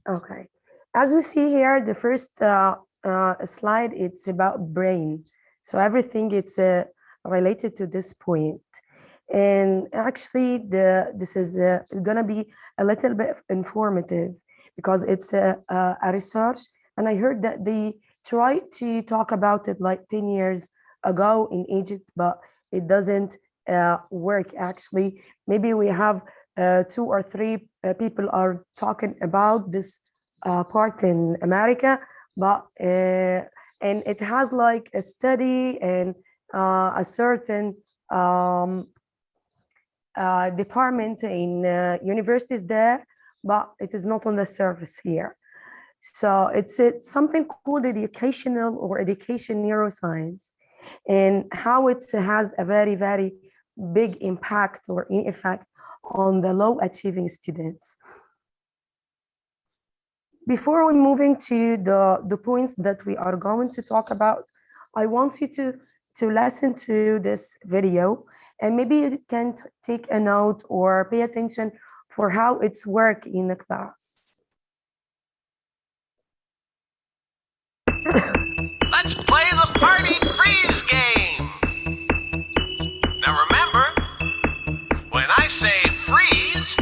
Okay. As we see here, the first slide, it's about brain. So everything it's related to this point. And actually, this is gonna be a little bit informative because it's a research. And I heard that they tried to talk about it like 10 years ago in Egypt, but it doesn't work actually. Maybe we have two or three people are talking about this part in America, but and it has like a study and a certain department in universities there, but it is not on the surface here. So it's something called educational or education neuroscience, and how it has a very, very big impact or effect on the low achieving students. Before we moving to the points that we are going to talk about, I want you to listen to this video, and maybe you can take a note or pay attention for how it's work in the class. Let's play the party freeze game. Now remember, when I say freeze,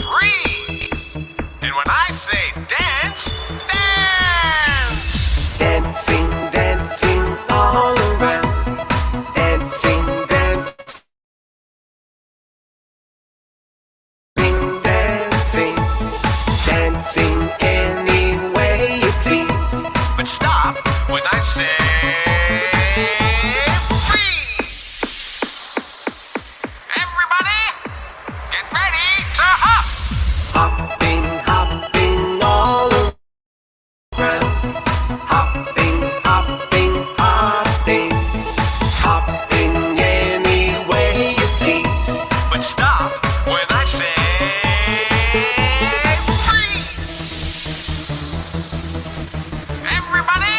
freeze. And when I say dance, dance. Dancing, dancing all around. Dancing, dancing, dancing. Dancing any way you please. But stop when I say freeze. Everybody, get ready to hop. Hopping, hopping all around. Hopping, hopping, hopping. Hopping any way you please. But stop when I say freeze. Everybody,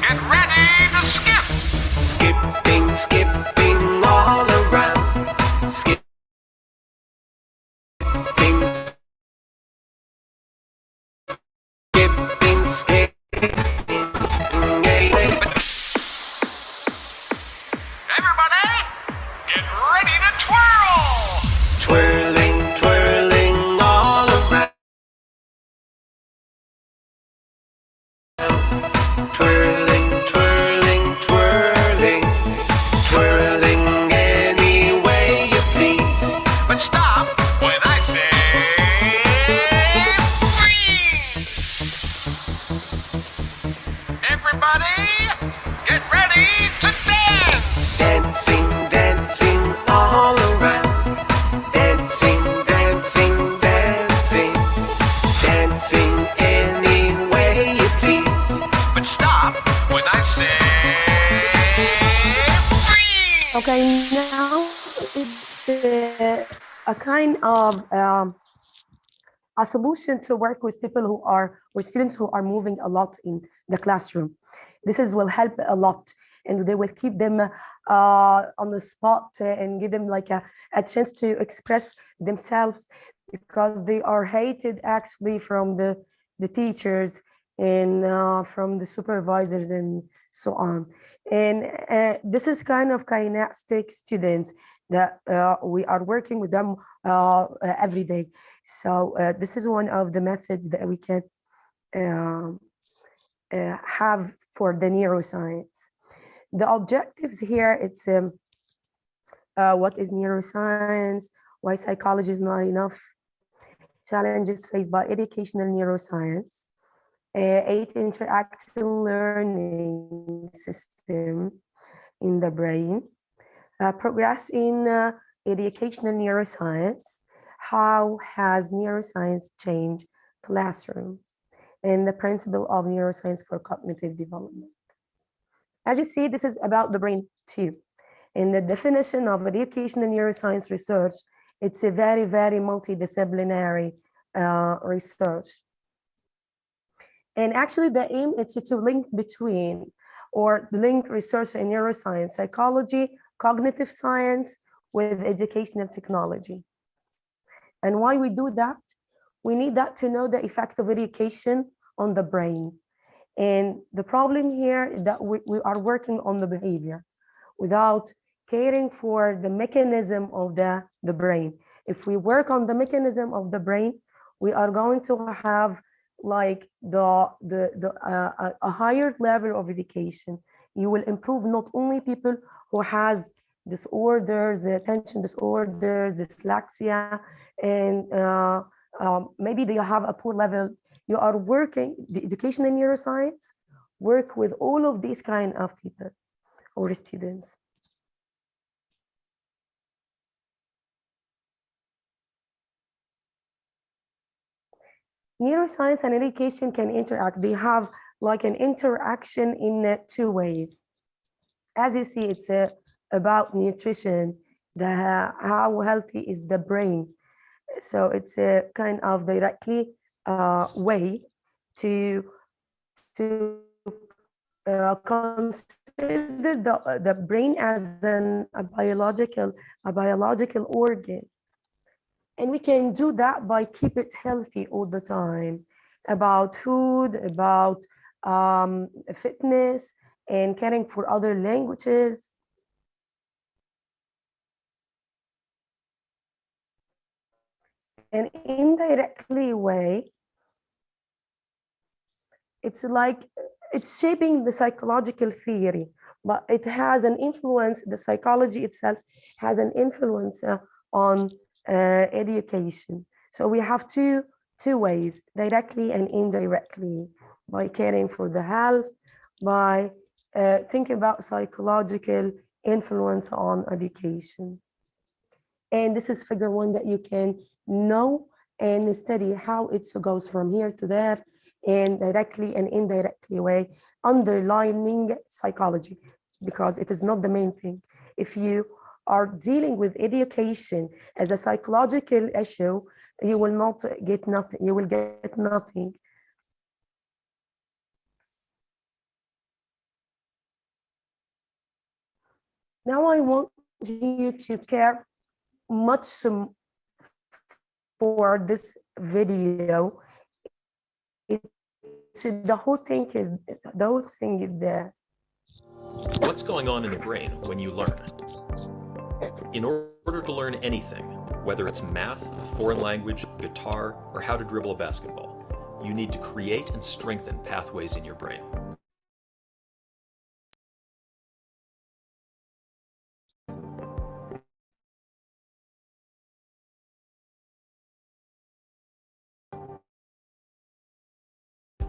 get ready to skip. Skipping, skipping all around. Skipping, skipping, skipping. Everybody, get ready to twirl. Twirling, twirling all around. Twirling, twirling, twirling. Twirling any way you please. But stop when I say freeze. Everybody, get ready to dance. Dancing, dancing all around. Dancing, dancing, dancing. Dancing any way you please. But stop when I say freeze. Okay, now it's a kind of a solution to work with people who are, with students who are moving a lot in the classroom. This will help a lot, and they will keep them on the spot and give them like a chance to express themselves, because they are hated actually from the teachers and from the supervisors and so on. And this is kind of kinesthetic students that we are working with them every day. So this is one of the methods that we can have for the neuroscience. The objectives here, it's what is neuroscience, why psychology is not enough, challenges faced by educational neuroscience, 8 interactive learning system in the brain, progress in educational neuroscience, how has neuroscience changed classroom, and the principle of neuroscience for cognitive development. As you see, this is about the brain too. In the definition of educational neuroscience research, it's a very, very multidisciplinary research. And actually the aim is to link between, or link research in neuroscience, psychology, cognitive science with educational technology. And why we do that? We need that to know the effect of education on the brain. And the problem here is that we are working on the behavior without caring for the mechanism of the brain. If we work on the mechanism of the brain, we are going to have like a higher level of education. You will improve not only people who has disorders, attention disorders, dyslexia, and maybe they have a poor level. You are working, the educational neuroscience work with all of these kind of people or students. Neuroscience and education can interact. They have like an interaction in two ways. As you see, it's about nutrition, how healthy is the brain. So it's a kind of directly way to consider the brain as a biological organ. And we can do that by keep it healthy all the time, about food, about fitness, and caring for other languages. And indirectly way, it's like it's shaping the psychological theory, but it has an influence, the psychology itself has an influence on education. So we have two ways, directly and indirectly, by caring for the health, by thinking about psychological influence on education. And this is figure one that you can know and study how it goes from here to there, and directly and indirectly way, underlining psychology, because it is not the main thing. If you are dealing with education as a psychological issue, you will not get nothing, you will get nothing. Now I want you to care much for this video. It's the whole thing is there. What's going on in the brain when you learn? In order to learn anything, whether it's math, a foreign language, guitar, or how to dribble a basketball, you need to create and strengthen pathways in your brain.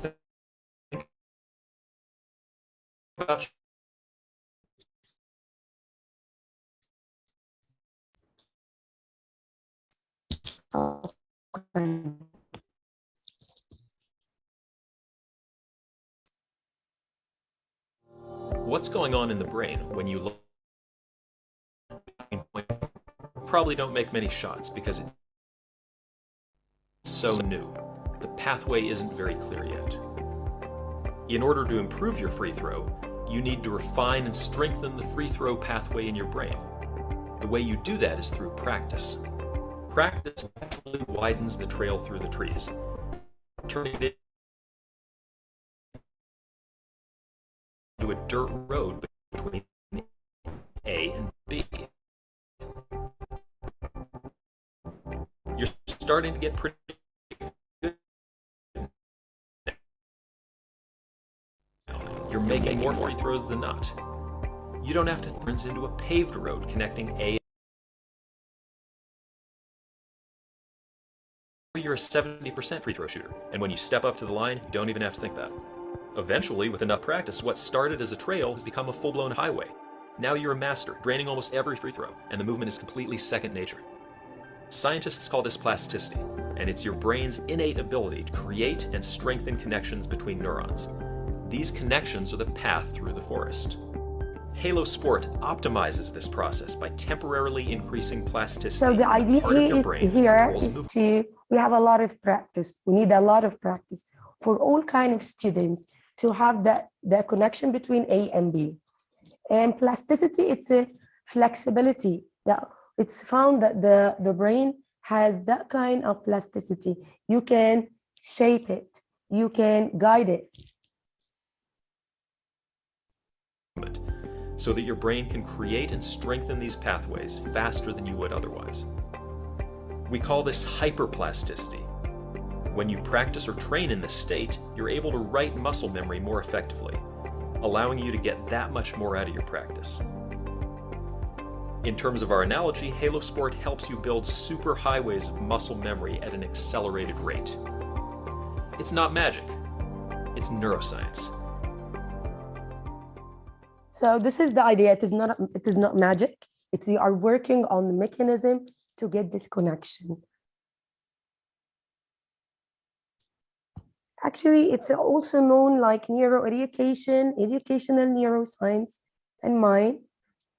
Think about Okay. what's going on in the brain when you learn. Probably don't make many shots because it's so new. The pathway isn't very clear yet. In order to improve your free throw, you need to refine and strengthen the free throw pathway in your brain. The way you do that is through practice. Practice gradually widens the trail through the trees, turning it into a dirt road between A and B. You're starting to get pretty good. You're making more free throws than not. You don't have to turn it into a paved road connecting A. You're a 70% free throw shooter, and when you step up to the line, you don't even have to think about it. Eventually, with enough practice, what started as a trail has become a full-blown highway. Now you're a master, draining almost every free throw, and the movement is completely second nature. Scientists call this plasticity, and it's your brain's innate ability to create and strengthen connections between neurons. These connections are the path through the forest. Halo Sport optimizes this process by temporarily increasing plasticity. So the idea here is we have a lot of practice. We need a lot of practice for all kind of students to have the connection between A and B. And plasticity, it's flexibility. Yeah, it's found that the brain has that kind of plasticity. You can shape it, you can guide it. So that your brain can create and strengthen these pathways faster than you would otherwise. We call this hyperplasticity. When you practice or train in this state, you're able to write muscle memory more effectively, allowing you to get that much more out of your practice. In terms of our analogy, Halo Sport helps you build super highways of muscle memory at an accelerated rate. It's not magic, it's neuroscience. So this is the idea. It is not magic. It's you are working on the mechanism to get this connection. Actually, it's also known like neuroeducation, educational neuroscience, and mind,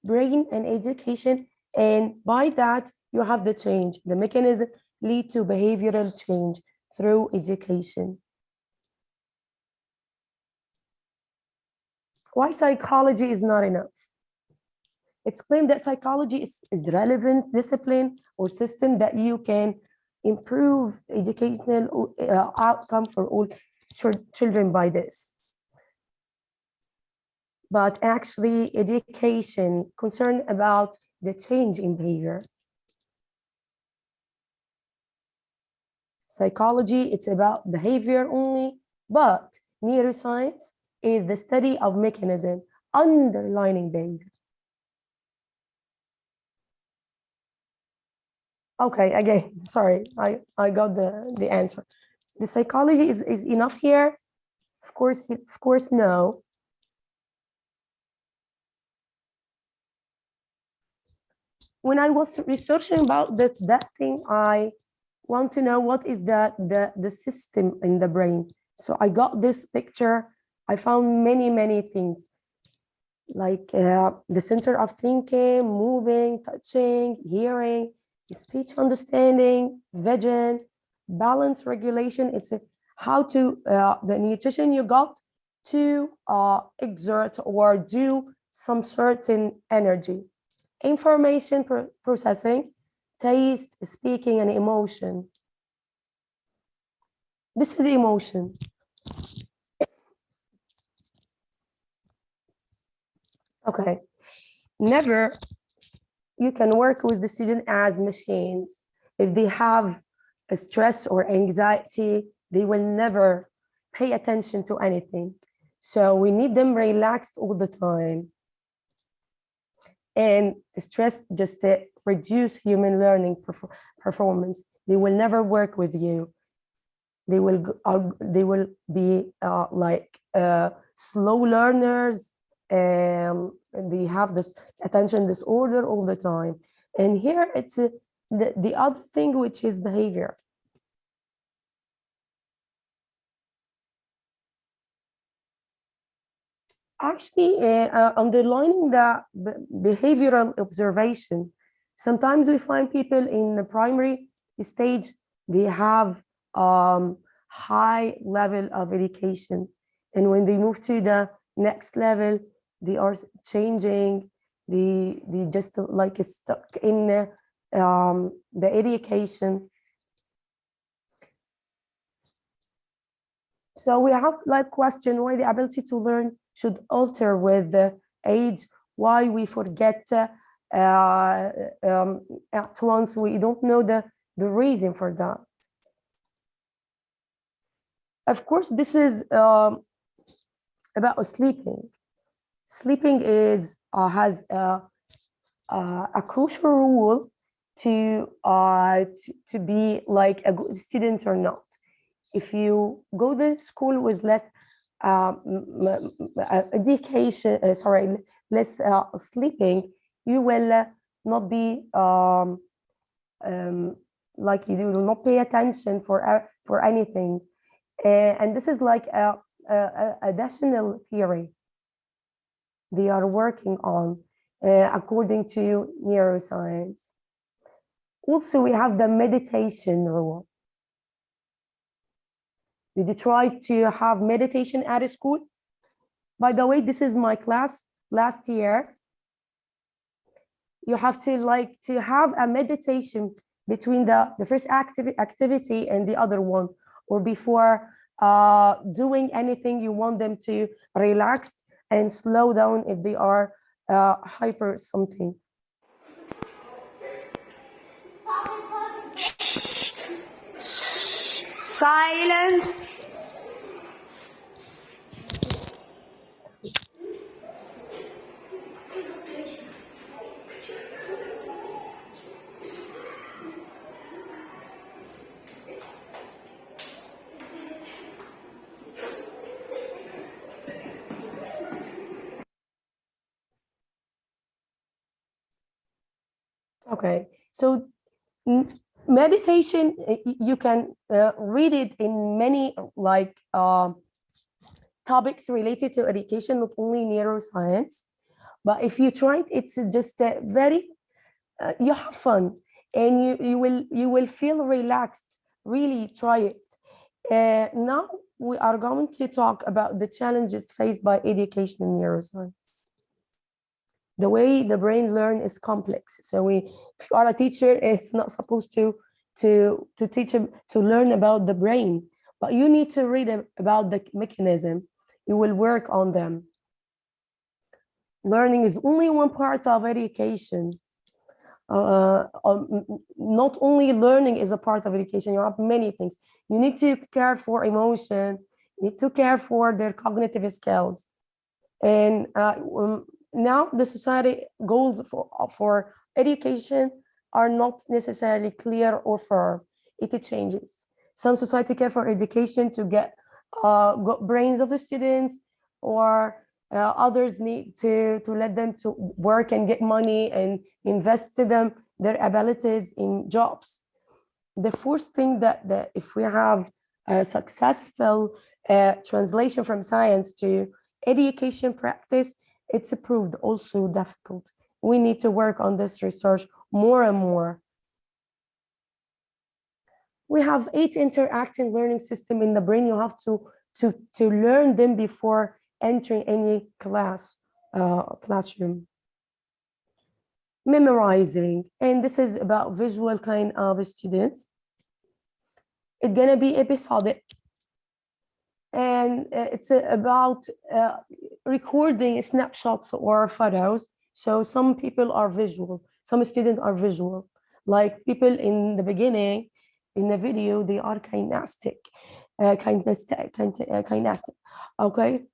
brain, and education. And by that, you have the change. The mechanism lead to behavioral change through education. Why psychology is not enough? It's claimed that psychology is relevant discipline or system that you can improve educational outcome for all children by this. But actually, education concerned about the change in behavior. Psychology, it's about behavior only, but neuroscience is the study of mechanism underlying behavior. Okay, again, sorry, I got the answer. The psychology is enough here? Of course, no. When I was researching about that thing, I want to know what is the system in the brain. So I got this picture. I found many things like the center of thinking, moving, touching, hearing, speech understanding, vision, balance regulation. It's how to the nutrition you got to exert or do some certain energy, information processing, taste, speaking, and emotion. This is emotion. Okay, never you can work with the student as machines. If they have a stress or anxiety, they will never pay attention to anything. So we need them relaxed all the time. And stress just reduce human learning performance. They will never work with you. They will be like slow learners. They have this attention disorder all the time. And here it's the other thing, which is behavior. Actually, underlining the behavioral observation, sometimes we find people in the primary stage, they have high level of education. And when they move to the next level, they are changing, they just like stuck in the education. So we have like question why the ability to learn should alter with the age, why we forget at once, we don't know the reason for that. Of course, this is about sleeping. Sleeping is has a crucial role to be like a good student or not. If you go to school with less education, less sleeping, you will not be like you will not pay attention for anything. And this is like a additional theory they are working on according to neuroscience. Also, we have the meditation rule. Did you try to have meditation at a school? By the way, this is my class last year. you have to have a meditation between the first activity and the other one, or before doing anything. You want them to relax and slow down if they are hyper something. Silence. Okay, so meditation, you can read it in many topics related to education, not only neuroscience. But if you try it, it's just very you have fun, and you will feel relaxed. Really try it. Now we are going to talk about the challenges faced by education in neuroscience. The way the brain learns is complex. So if you are a teacher, it's not supposed to teach them to learn about the brain, but you need to read about the mechanism. You will work on them. Learning is only one part of education. Not only learning is a part of education. You have many things. You need to care for emotion. You need to care for their cognitive skills. And now the society goals for education are not necessarily clear or firm. It changes. Some society care for education to get brains of the students, or others need to let them to work and get money and invest to them their abilities in jobs. The first thing that if we have a successful translation from science to education practice, it's proved also difficult. We need to work on this research more and more. We have 8 interacting learning systems in the brain. You have to learn them before entering any classroom. Memorizing, and this is about visual kind of students. It's gonna be episodic, and it's about recording snapshots or photos. So some people are visual, some students are visual. Like people in the beginning, in the video, they are kinesthetic. Okay.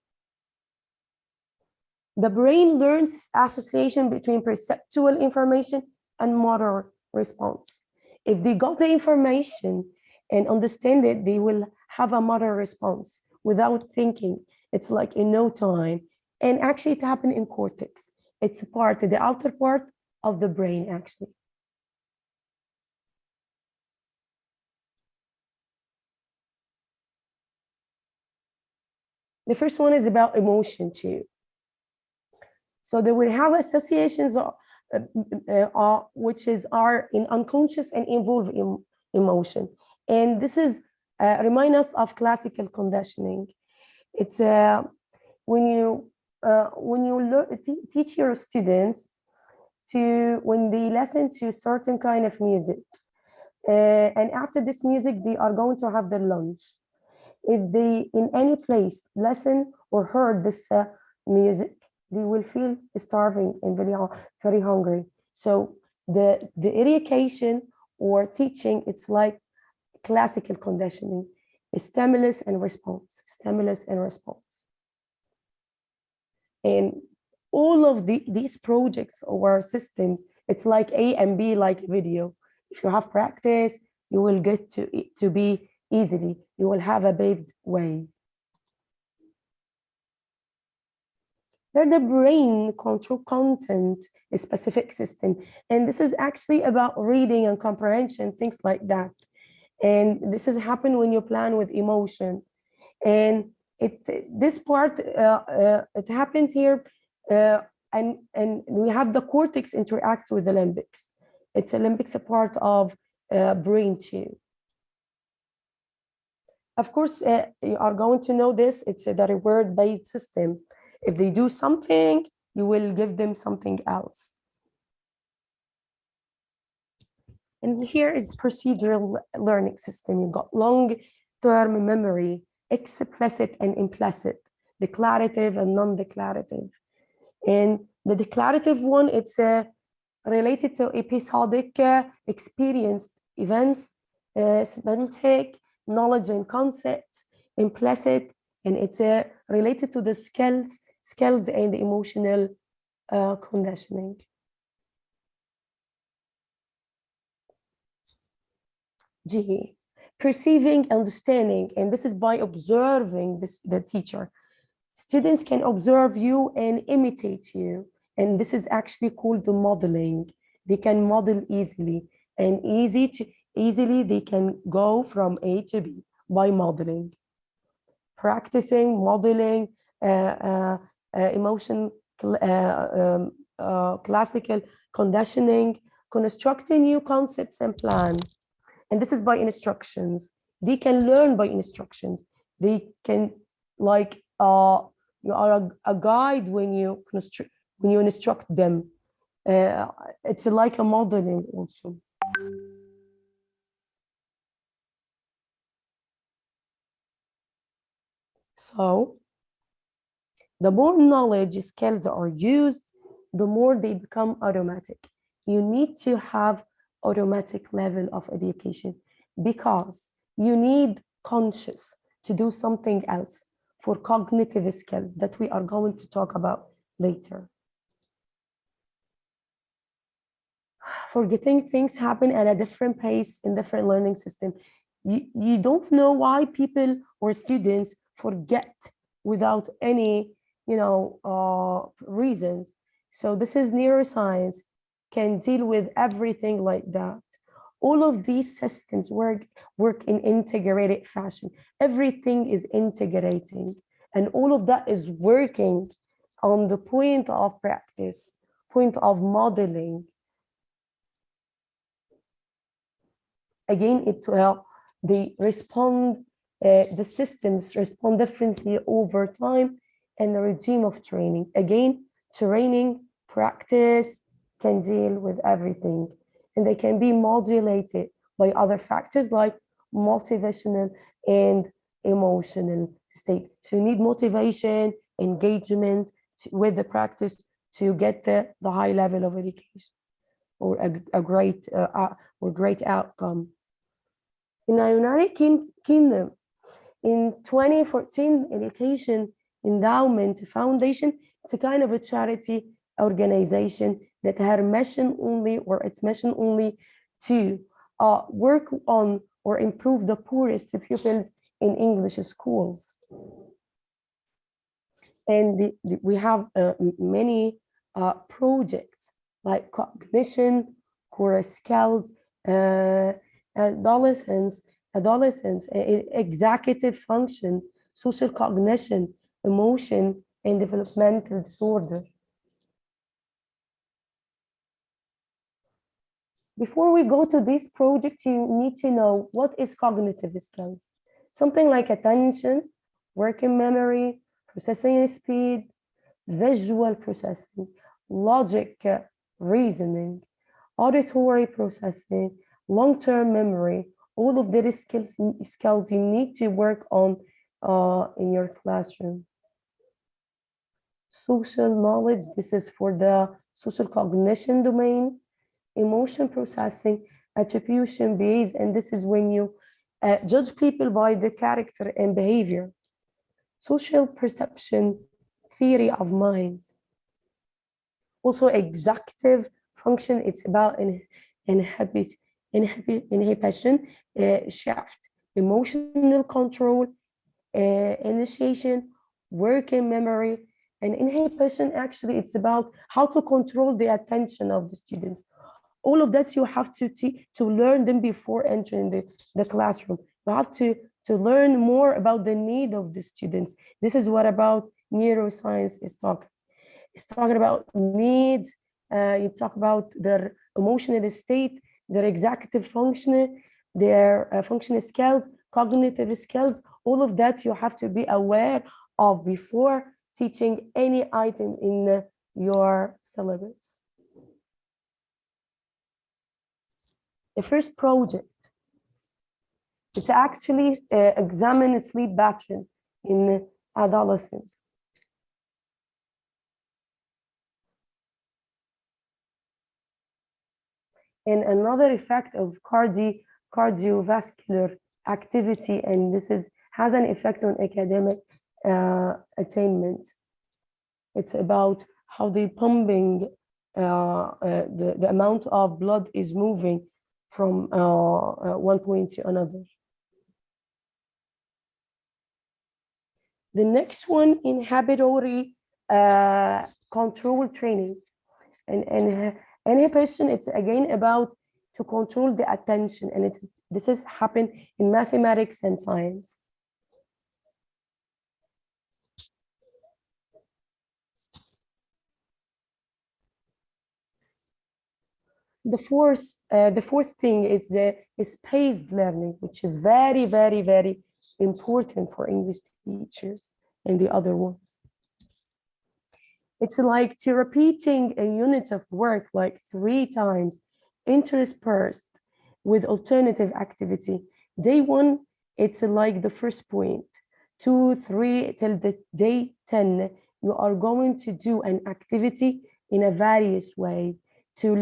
The brain learns association between perceptual information and motor response. If they got the information and understand it, they will have a motor response without thinking. It's like in no time. And actually it happens in cortex. It's a part, the outer part of the brain, actually. The first one is about emotion too. So they will have associations which are in unconscious and involve emotion. And this is remind us of classical conditioning. It's when you teach your students to, when they listen to certain kind of music, and after this music they are going to have their lunch. If they in any place listen or heard this music, they will feel starving and very hungry. So the education or teaching, it's like classical conditioning, stimulus and response, stimulus and response. And all of these projects or systems, it's like A and B, like video. If you have practice, you will get to be easily. You will have a paved way. They're the brain control content, a specific system. And this is actually about reading and comprehension, things like that. And this has happened when you plan with emotion. And this part, it happens here, and we have the cortex interact with the limbics. It's a limbics a part of brain too. Of course, you are going to know this. It's the reward-based system. If they do something, you will give them something else. And here is procedural learning system. You've got long-term memory, explicit and implicit, declarative and non-declarative. And the declarative one, it's related to episodic experienced events, semantic, knowledge and concepts, implicit, and it's related to the skills and emotional conditioning. G, perceiving, understanding, and this is by observing the teacher. Students can observe you and imitate you, and this is actually called the modeling. They can model easily, and easily they can go from A to B by modeling. Practicing, modeling, emotion, classical conditioning, constructing new concepts and plan. And this is by instructions. They can learn by instructions. They can, like, you are a guide when you instruct them. It's like a modeling also. So the more knowledge skills are used, the more they become automatic. You need to have automatic level of education because you need conscious to do something else for cognitive skill that we are going to talk about later. Forgetting things happen at a different pace in different learning system. You don't know why people or students forget without any reasons. So this is neuroscience, can deal with everything like that. All of these systems work in integrated fashion. Everything is integrating, and all of that is working on the point of practice, point of modeling. Again, it's they respond, the systems respond differently over time and the regime of training. Again, training, practice can deal with everything, and they can be modulated by other factors like motivational and emotional state. So you need motivation, engagement with the practice to get the high level of education or a great outcome. In the United Kingdom, in 2014, Education Endowment Foundation, it's a kind of a charity organization that had a mission only, or its mission only, to work on or improve the poorest pupils in English schools. And we have many projects like cognition, core skills, adolescence, executive function, social cognition, emotion, and developmental disorder. Before we go to this project, you need to know what is cognitive skills. Something like attention, working memory, processing speed, visual processing, logic, reasoning, auditory processing, long-term memory. All of these skills you need to work on in your classroom. Social knowledge, this is for the social cognition domain. Emotion processing, attribution based, and this is when you judge people by the character and behavior. Social perception, theory of minds. Also executive function, it's about inhibition, shift, emotional control, initiation, working memory, and inhibition, actually it's about how to control the attention of the students. All of that you have to learn them before entering the classroom. You have to learn more about the need of the students. This is what about neuroscience is talking. It's talking about needs. You talk about their emotional state, their executive function, their functional skills, cognitive skills. All of that you have to be aware of before teaching any item in your syllabus. The first project, it's actually examine sleep pattern in adolescents. And another effect of cardiovascular activity, and this has an effect on academic attainment. It's about how the pumping, the amount of blood is moving from one point to another. The next one, inhibitory control training. And inhibition, it's again about to control the attention, and this has happened in mathematics and science. The fourth thing is spaced learning, which is very, very, very important for English teachers and the other ones. It's like to repeating a unit of work like 3 times, interspersed with alternative activity. Day 1, it's like the first point. 2, 3 till the day 10, you are going to do an activity in a various way to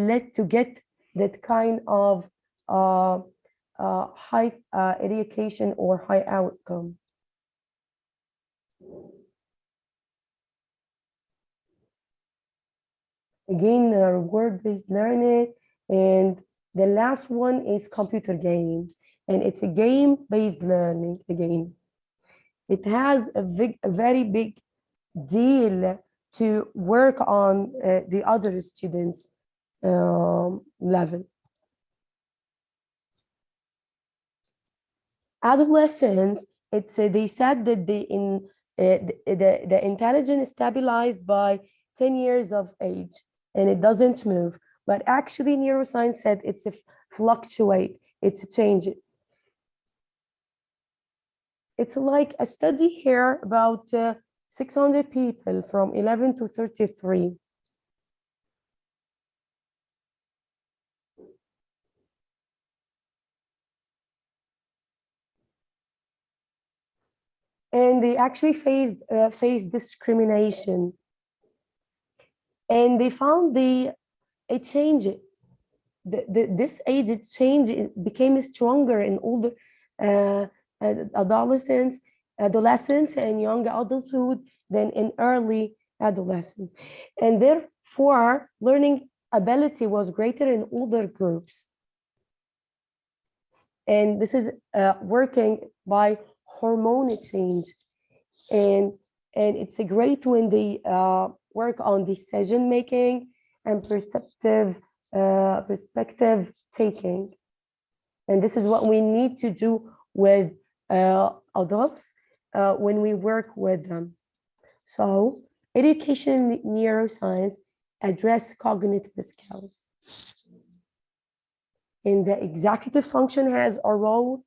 get that kind of high education or high outcome. Again, word-based learning, and the last one is computer games, and it's a game-based learning again. It has a very big deal to work on the other students' level. Adolescents, they said that the intelligence is stabilized by 10 years of age, and it doesn't move. But actually, neuroscience said it's a fluctuate, it changes. It's like a study here about 600 people from 11 to 33. And they actually faced discrimination. And they found it changes. This age change became stronger in older adolescents and young adulthood than in early adolescence. And therefore, learning ability was greater in older groups. And this is working by hormonal change. And it's a great when they work on decision making and perspective taking. And this is what we need to do with adults when we work with them. So education neuroscience address cognitive skills. And the executive function has a role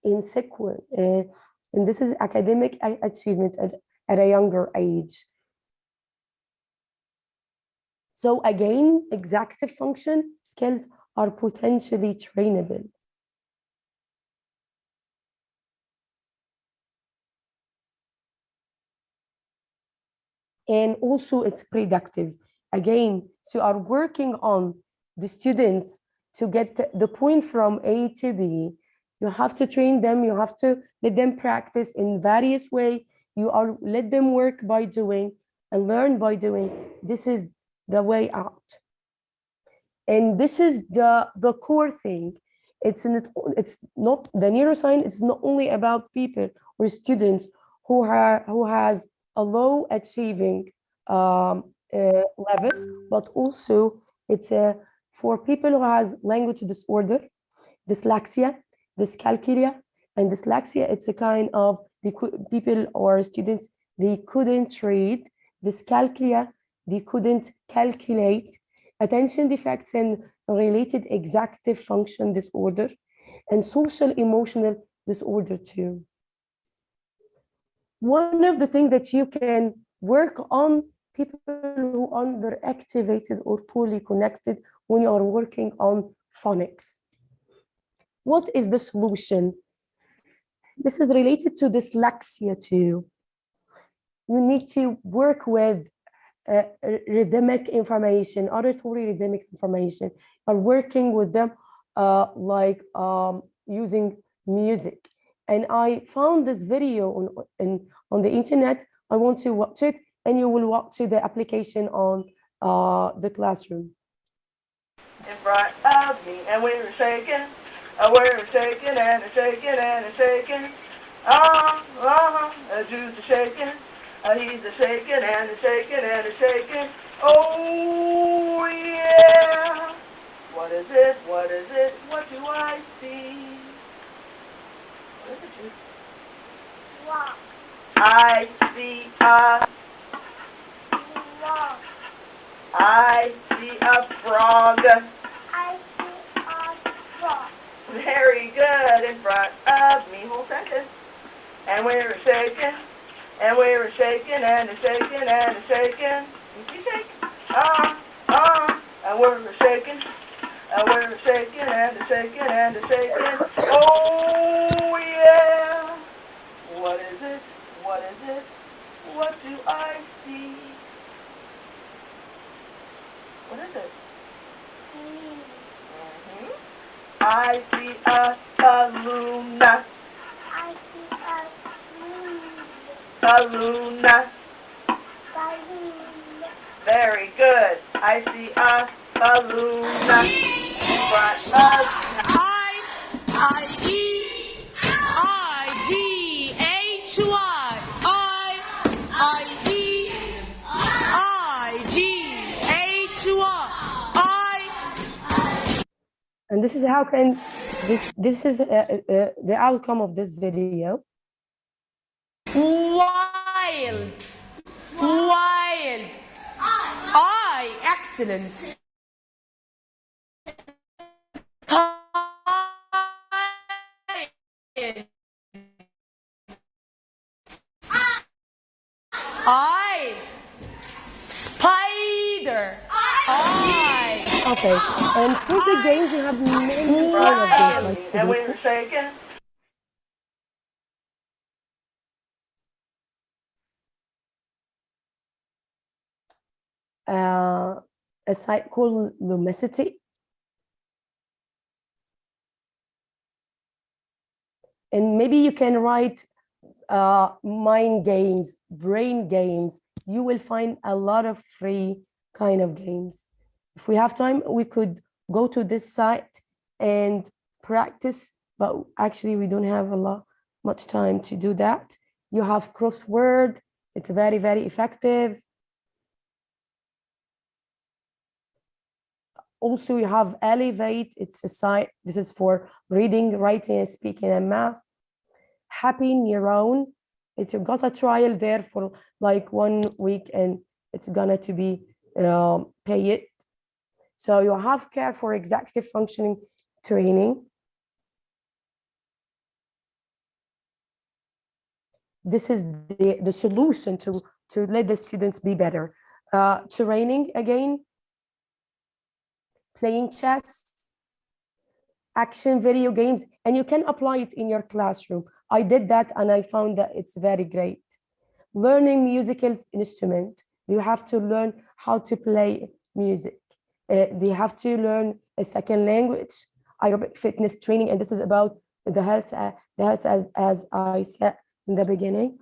in sequence, and this is academic achievement at a younger age. So again, executive function skills are potentially trainable. And also it's productive. Again, so you are working on the students to get the point from A to B. You have to train them, you have to let them practice in various ways. Let them work by doing and learn by doing. This is the way out. And this is the core thing. It's not the neuroscience, it's not only about people or students who has a low achieving level, but also it's for people who has language disorder, dyslexia, dyscalculia, and dyslexia. It's a kind of people or students, they couldn't read. Dyscalculia, they couldn't calculate. Attention defects and related executive function disorder, and social emotional disorder too. One of the things that you can work on people who are underactivated or poorly connected when you are working on phonics. What is the solution? This is related to dyslexia too. You need to work with rhythmic information, auditory rhythmic information, are working with them using music. And I found this video on the internet. I want to watch it, and you will watch the application on the classroom. In front of me, and we were shaking, and shaking and shaking and shaking. Jews are shaking, he's a shaking and shaking and shaking. Oh yeah. What is it? What is it? What do I see? What is it, Jude? Walk. I see a. Walk. I see a frog. I see a frog. Very good. In front of me, whole sentence. And we were shaking, and we were shaking and shaking and shaking. You shake. And we were shaking, and we were shaking and shaking and shaking. Oh yeah. What is it? What is it? What do I see? What is it? I see a balloon. I see a Balloon. balloon. Very good. I see a balloon in front of And this is how can this is the outcome of this video. Wild. Wild. I. Excellent. I. Spider. I. Okay, and for the games you have many kind of games like and we Sudoku. were shaking. A site called Lumicity. And maybe you can write mind games, brain games. You will find a lot of free kind of games. If we have time, we could go to this site and practice, but actually we don't have much time to do that. You have crossword. It's very, very effective. Also, you have Elevate. It's a site. This is for reading, writing, speaking, and math. Happy Neuron. It's you got a trial there for like 1 week, and it's gonna to be pay it. So you have Care for executive functioning training. This is the solution to let the students be better. Training again. Playing chess, action video games, and you can apply it in your classroom. I did that and I found that it's very great. Learning musical instrument. You have to learn how to play music. You have to learn a second language. Aerobic fitness training, and this is about the health as I said in the beginning.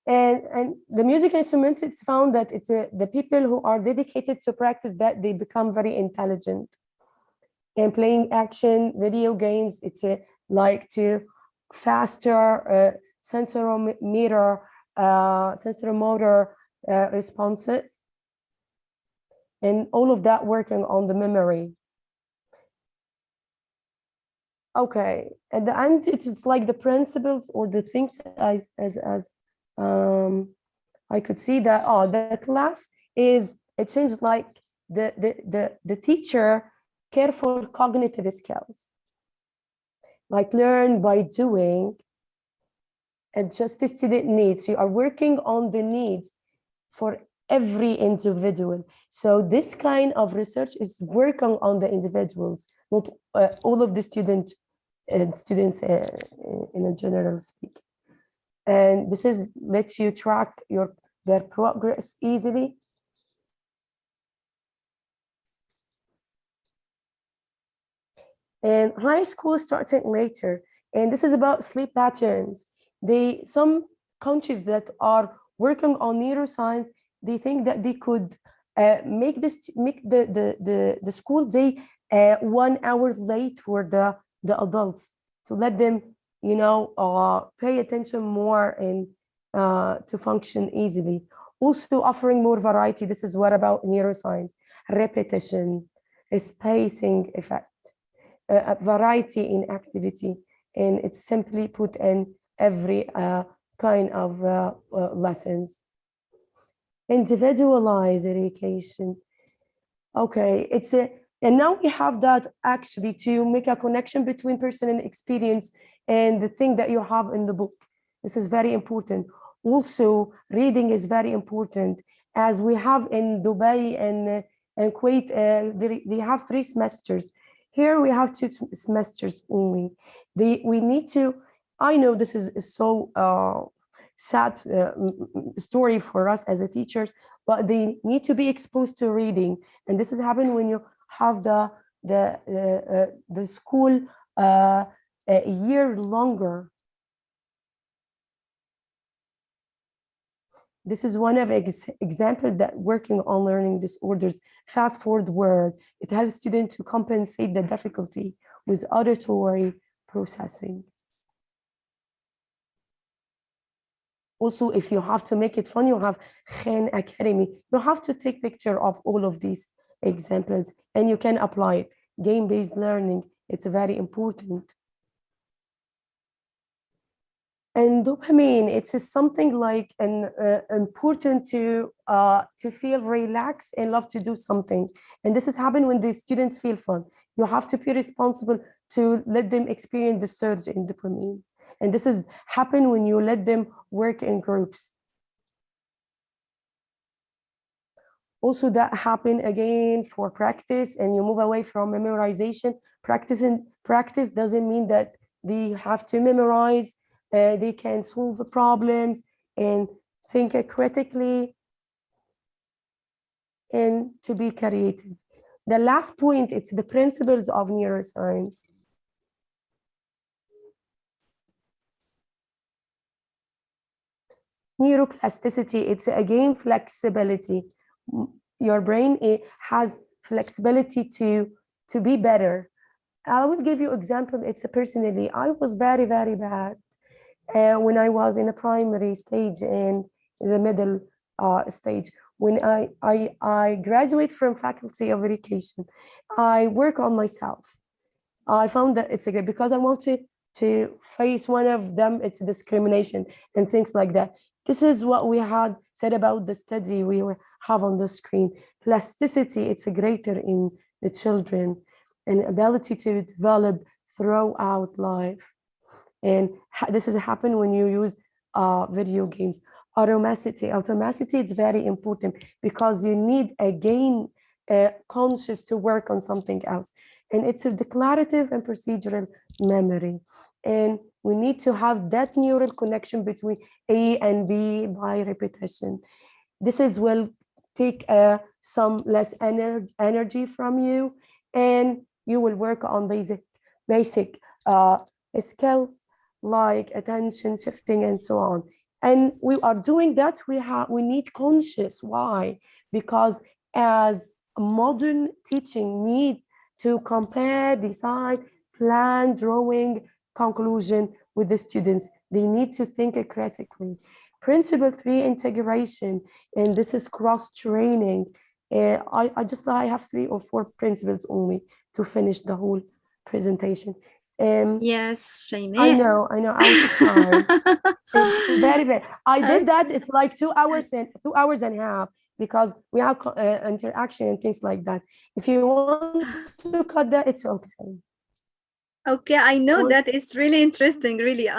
And the musical instruments, it's found that it's the people who are dedicated to practice that they become very intelligent. And playing action video games, it's like to faster sensory motor responses, and all of that working on the memory. Okay, at the end, it's like the principles or the things as I could see that the class is it changed, like the teacher care for cognitive skills, like learn by doing, adjust to student needs. You are working on the needs for every individual. So this kind of research is working on the individuals, not all of the students in a general speak. And this is lets you track their progress easily. And high school starting later. And this is about sleep patterns. Some countries that are working on neuroscience, they think that they could make the school day 1 hour late for the adults to let them, pay attention more and to function easily. Also offering more variety. This is what about neuroscience, repetition, spacing effect, a variety in activity, and it's simply put in every kind of lessons. Individualized education. Okay, and now we have that actually to make a connection between personal experience and the thing that you have in the book. This is very important. Also, reading is very important, as we have in Dubai and Kuwait. They have 3 semesters. Here we have 2 semesters only. We need to. I know this is so sad story for us as a teachers, but they need to be exposed to reading, and this is happening when you have the school a year longer. This is one of example that working on learning disorders fast forward word. It helps students to compensate the difficulty with auditory processing. Also, if you have to make it fun, you have Khan Academy. You have to take picture of all of these examples and you can apply it. Game-based learning, it's very important. And dopamine, it's just something like important to feel relaxed and love to do something. And this is happening when the students feel fun. You have to be responsible to let them experience the surge in dopamine. And this is happen when you let them work in groups. Also, that happen again for practice, and you move away from memorization. Practice doesn't mean that they have to memorize. They can solve the problems and think critically and to be creative. The last point, it's the principles of neuroscience. Neuroplasticity, it's again flexibility. Your brain has flexibility to be better. I will give you example. It's personally, I was very, very bad when I was in a primary stage and the middle stage. When I graduate from Faculty of Education, I work on myself. I found that it's a good because I want to face one of them. It's discrimination and things like that. This is what we had said about the study we have on the screen. Plasticity, it's a greater in the children, and ability to develop throughout life. And this has happened when you use video games. Automaticity is very important because you need again conscious to work on something else. And it's a declarative and procedural memory. And we need to have that neural connection between A and B by repetition. This is will take some less energy from you, and you will work on basic skills like attention shifting and so on. And we are doing that. We need conscious. Why? Because as modern teaching need to compare, decide, plan, drawing, conclusion with the students. They need to think critically. Principle 3, integration, and this is cross-training. I have 3 or 4 principles only to finish the whole presentation. Yes, I Shaimaa. know, out of time. It's very, very. I did that. It's like 2 hours and 2 hours and a half because we have interaction and things like that. If you want to cut that, it's okay. Okay, I know Well, that it's really interesting, really.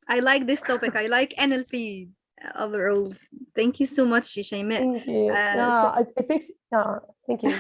I like this topic. I like NLP. overall. Thank you so much, Shaimaa. Thank you. So Yeah, I think, yeah, thank you.